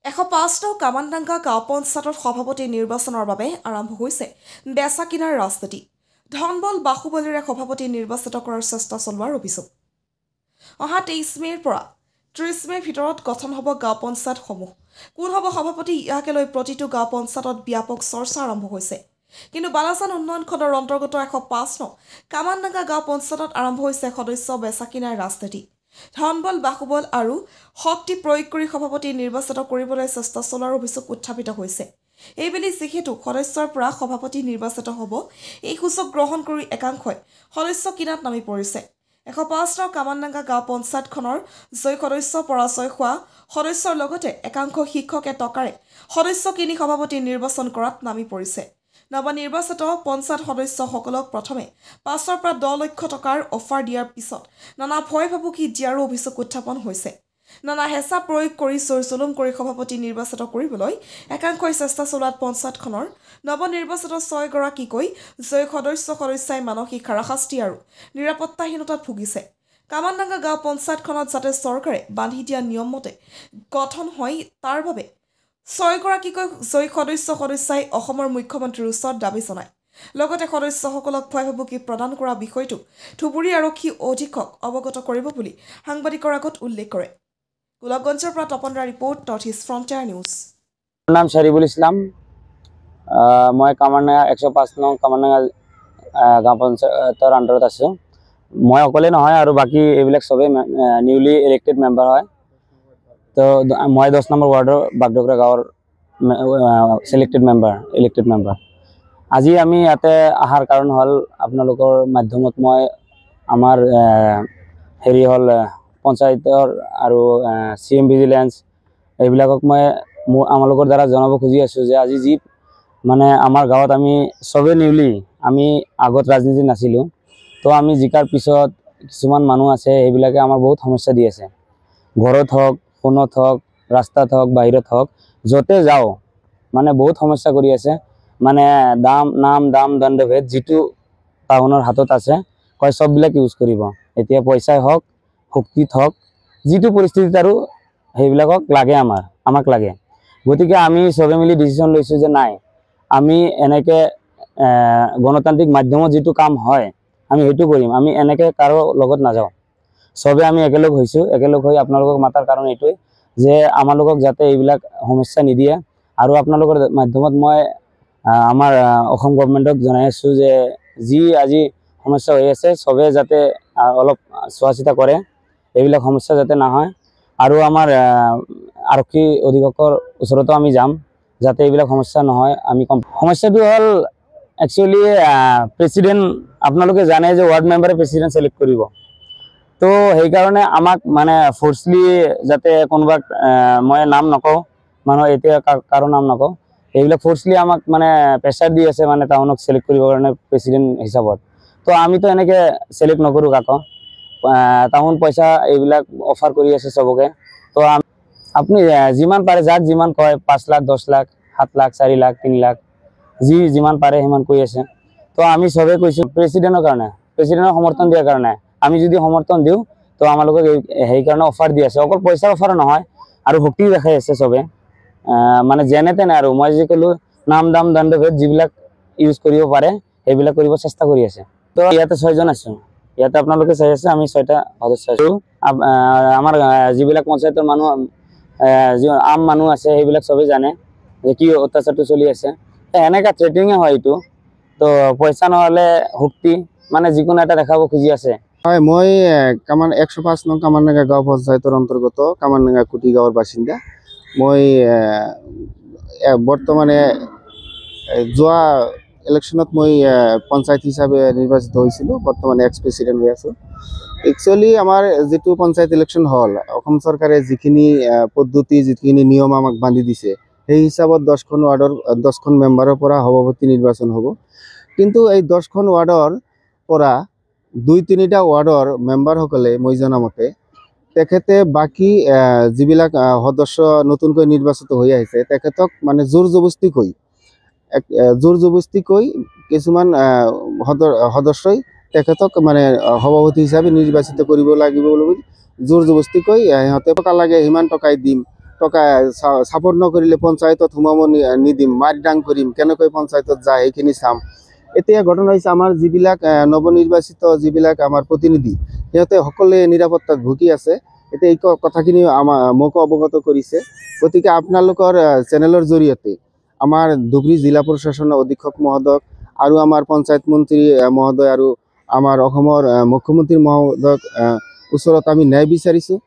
105 নং কামানডাঙ্গা গাঁও পঞ্চায়তৰ সভাপতি নিৰ্বাচনৰ বাবে আৰম্ভ হৈছে বেচা কিনাৰ ৰাজনীতি। ধনবল বাহুবলীৰে সভাপতি নিৰ্বাচিত কৰাৰ চেষ্টা চলোৱাৰ অভিযোগ। অহা 23 মেৰ পৰা 30 মেৰ ভিতৰত গঠন হ'ব গাঁও পঞ্চায়তসমূহ। কোন হ'ব সভাপতি ইয়াকে লৈ প্ৰতিটো গাঁও পঞ্চায়তত ব্যাপক চৰ্চা আৰম্ভ হৈছে। কিন্তু বালাজান উন্নয়ন খণ্ডৰ অন্তৰ্গত 105 নং কামানডাঙ্গা গাঁও পঞ্চায়তত আৰম্ভ হৈছে সদস্য বেচা কিনাৰ ৰাজনীতি। ধনবল বাহুবল আৰু শক্তি প্ৰয়োগ কৰি সভাপতি নিৰ্বাচিত কৰিবলৈ চেষ্টা চলোৱাৰ অভিযোগ উত্থাপিত হৈছে। এইবেলি যিহেতু সদস্যৰ পৰা সভাপতি নিৰ্বাচিত হ'ব, এই সূচক গ্ৰহণ কৰি একাংশই সদস্য কিনাত নামি পৰিছে। 105 নং কামানডাঙ্গা গাঁও পঞ্চায়তখনৰ জয় সদস্য পৰাজয় হোৱা সদস্যৰ লগতে একাংশ শিক্ষকে টকাৰে সদস্য কিনি সভাপতি নিৰ্বাচন কৰাত নামি পৰিছে। নৱনিৰ্বাচিত পঞ্চায়ত সদস্যসকলক প্ৰথমে 5ৰ পৰা 10 লাখ টকাৰ অফাৰ দিয়াৰ পিছত নানা ভয় ভাবুকি দিয়াৰো অভিযোগ উত্থাপন হৈছে। নানা হেঁচা প্ৰয়োগ কৰি জুলুম কৰি সভাপতি নিৰ্বাচিত কৰিবলৈ একাংশই চেষ্টা চলোৱাত পঞ্চায়তখনৰ নৱনিৰ্বাচিত 6 গৰাকীকৈ জয় সদস্যই মানসিক হাৰাশাস্তি আৰু নিৰাপত্তাহীনতাত ভুগিছে। কামানডাঙ্গা গাঁও পঞ্চায়তখনত যাতে চৰকাৰে বান্ধি দিয়া নিয়ম মতে গঠন হয় তাৰ বাবে 6 গৰাকীকৈ জয় সদস্যই অসমৰ মুখ্যমন্ত্ৰীৰ ওচৰত দাবী জনায়। লগতে সদস্যসকলক ভয় ভাবুকি প্ৰদান কৰা বিষয়টো ধুবুৰী আৰক্ষী অধীক্ষক অৱগত কৰিব বুলি সাংবাদিকৰ আগত উল্লেখ কৰে। গোলাপগঞ্জৰ পৰা তপনৰা report, North East Frontier News. নাম শৰিফুল ইছলাম। মই কামানডাঙ্গা 105 নং কামানডাঙ্গা গাঁও পঞ্চায়তৰ আণ্ডাৰত আছোঁ। মই অকলে নহয় আৰু বাকী এইবিলাক চবেই নিউলি ইলেক্টেড মেম্বাৰ হয়। তো মই 10 নম্বৰ ৱাৰ্ডৰ বাগডোগৰা গাঁৱৰ ইলেক্টেড মেম্বাৰ। আজি আমি ইয়াতে অহাৰ কাৰণ হ'ল আপোনালোকৰ মাধ্যমত মই আমাৰ হেৰি হ'ল পঞ্চায়তৰ আৰু CM ভিজিলেন্স এইবিলাকক মই আমালোকৰ দ্বাৰা জনাব খুজি আছোঁ যে আজি যি মানে আমাৰ গাঁৱত আমি চবেই নিউলি আমি আগত ৰাজনীতি নাছিলোঁ। তো আমি জিকাৰ পিছত কিছুমান মানুহ আছে সেইবিলাকে আমাৰ বহুত সমস্যা দি আছে। ঘৰত হওক, ফোনত হওক, ৰাস্তাত হওক, বাহিৰত হওক, য'তে যাওঁ মানে বহুত সমস্যা কৰি আছে। মানে দাম দণ্ডভেদ যিটো টাউনৰ হাতত আছে কয় চববিলাক ইউজ কৰিব। এতিয়া পইচাই হওক, শক্তিত হওক, যিটো পৰিস্থিতিত আৰু সেইবিলাকক লাগে আমাক লাগে। গতিকে আমি চবে মিলি ডিচিশ্যন লৈছোঁ যে নাই, আমি এনেকৈ গণতান্ত্ৰিক মাধ্যমত যিটো কাম হয় আমি সেইটো কৰিম। আমি এনেকৈ কাৰো লগত নাযাওঁ। চবে আমি একেলগ হৈছোঁ। একেলগ হৈ আপোনালোকক মাতাৰ কাৰণ এইটোৱে যে আমালোকক যাতে এইবিলাক সমস্যা নিদিয়ে। আৰু আপোনালোকৰ মাধ্যমত মই আমাৰ অসম গভৰ্ণমেণ্টক জনাই আছোঁ যে যি আজি সমস্যা হৈ আছে চবে যাতে অলপ চোৱা চিতা কৰে, এইবিলাক সমস্যা যাতে নহয়। আৰু আমাৰ আৰক্ষী অধীক্ষকৰ ওচৰতো আমি যাম যাতে এইবিলাক সমস্যা নহয়। আমি কম সমস্যাটো হ'ল একচুৱেলি প্ৰেচিডেণ্ট, আপোনালোকে জানে যে ৱাৰ্ড মেম্বাৰে প্ৰেচিডেণ্ট ছিলেক্ট কৰিব। তো সেইকাৰণে আমাক মানে ফৰ্চলি যাতে কোনোবাক মই নাম নকওঁ, মানুহ এতিয়া কাৰো নাম নকওঁ, এইবিলাক ফৰ্চলি আমাক মানে প্ৰেছাৰ দি আছে মানে টাউনক ছিলেক্ট কৰিবৰ কাৰণে প্ৰেচিডেণ্ট হিচাপত। তো আমিতো এনেকৈ ছিলেক্ট নকৰোঁ কাকো। টাউন পইচা এইবিলাক অফাৰ কৰি আছে চবকে। তো আপুনি যিমান পাৰে যাক যিমান কয় 5 লাখ, 10 লাখ, 7 লাখ, 4 লাখ, 3 লাখ যিমান পাৰে সিমান কৈ আছে। তো আমি চবেই কৈছোঁ প্ৰেচিডেণ্টৰ কাৰণে, প্ৰেচিডেণ্টক সমৰ্থন দিয়াৰ কাৰণে। আমি যদি সমৰ্থন দিওঁ তো আমালোকক সেইকাৰণে অফাৰ দি আছে। অকল পইচাৰ অফাৰ নহয় আৰু শক্তি দেখাই আছে চবে। মানে যেনে তেনে আৰু মই যি ক'লোঁ দাম দণ্ডভেদ যিবিলাক ইউজ কৰিব পাৰে সেইবিলাক কৰিব চেষ্টা কৰি আছে। তো ইয়াতে 6 জন আছোঁ। ইয়াতে আপোনালোকে চাই আছে আমি 6টা সদস্য আছোঁ। আমাৰ যিবিলাক পঞ্চায়তৰ মানুহ আম মানুহ আছে সেইবিলাক চবেই জানে যে কি অত্যাচাৰটো চলি আছে। এনেকুৱা থ্ৰেটিঙে হয় এইটো। তো পইচা নহ'লে শক্তি মানে যিকোনো এটা দেখাব খুজি আছে। হয়, মই 105 নং কামানডাঙ্গা গাঁও পঞ্চায়তৰ অন্তৰ্গত কামানডাঙ্গা কুটি গাঁৱৰ বাসিন্দা। মই বৰ্তমানে যোৱা ইলেকশ্যনত মই পঞ্চায়ত হিচাপে নিৰ্বাচিত হৈছিলোঁ। বৰ্তমানে এক্স প্ৰেচিডেণ্ট হৈ আছোঁ। একচুৱেলি আমাৰ যিটো পঞ্চায়ত ইলেকশ্যন হ'ল, অসম চৰকাৰে যিখিনি পদ্ধতি যিখিনি নিয়ম আমাক বান্ধি দিছে সেই হিচাপত 10খন ৱাৰ্ডৰ 10খন মেম্বাৰৰ পৰা সভাপতি নিৰ্বাচন হ'ব। কিন্তু এই 10খন ৱাৰ্ডৰ পৰা 2-3টা ৱাৰ্ডৰ মেম্বাৰসকলে মই জনামতে তেখেতে বাকী যিবিলাক সদস্য নতুনকৈ নিৰ্বাচিত হৈ আহিছে তেখেতক মানে জোৰ জবস্তিকৈ কিছুমান সদস্যই তেখেতক মানে সভাপতি হিচাপে নিৰ্বাচিত কৰিব লাগিব বুলি জোৰ জবস্তিকৈ সিহঁতে টকা লাগে সিমান টকাই দিম টকা ছাপোৰ্ট নকৰিলে পঞ্চায়তত সোমাব নিদিম, মাৰডাং কৰিম, কেনেকৈ পঞ্চায়তত যায় সেইখিনি চাম। এতিয়া ঘটনা হৈছে আমাৰ যিবিলাক নৱনিৰ্বাচিত যিবিলাক আমাৰ প্ৰতিনিধি, সিহঁতে সকলোৱে নিৰাপত্তাত ভুগি আছে। এতিয়া এই কথাখিনি মোক অৱগত কৰিছে। গতিকে আপোনালোকৰ চেনেলৰ জৰিয়তে আমাৰ ধুবুৰী জিলা প্ৰশাসনৰ অধীক্ষক মহোদয় আৰু আমাৰ পঞ্চায়ত মন্ত্ৰী মহোদয় আৰু আমাৰ অসমৰ মুখ্যমন্ত্ৰী মহোদয়ক ওচৰত আমি ন্যায় বিচাৰিছোঁ।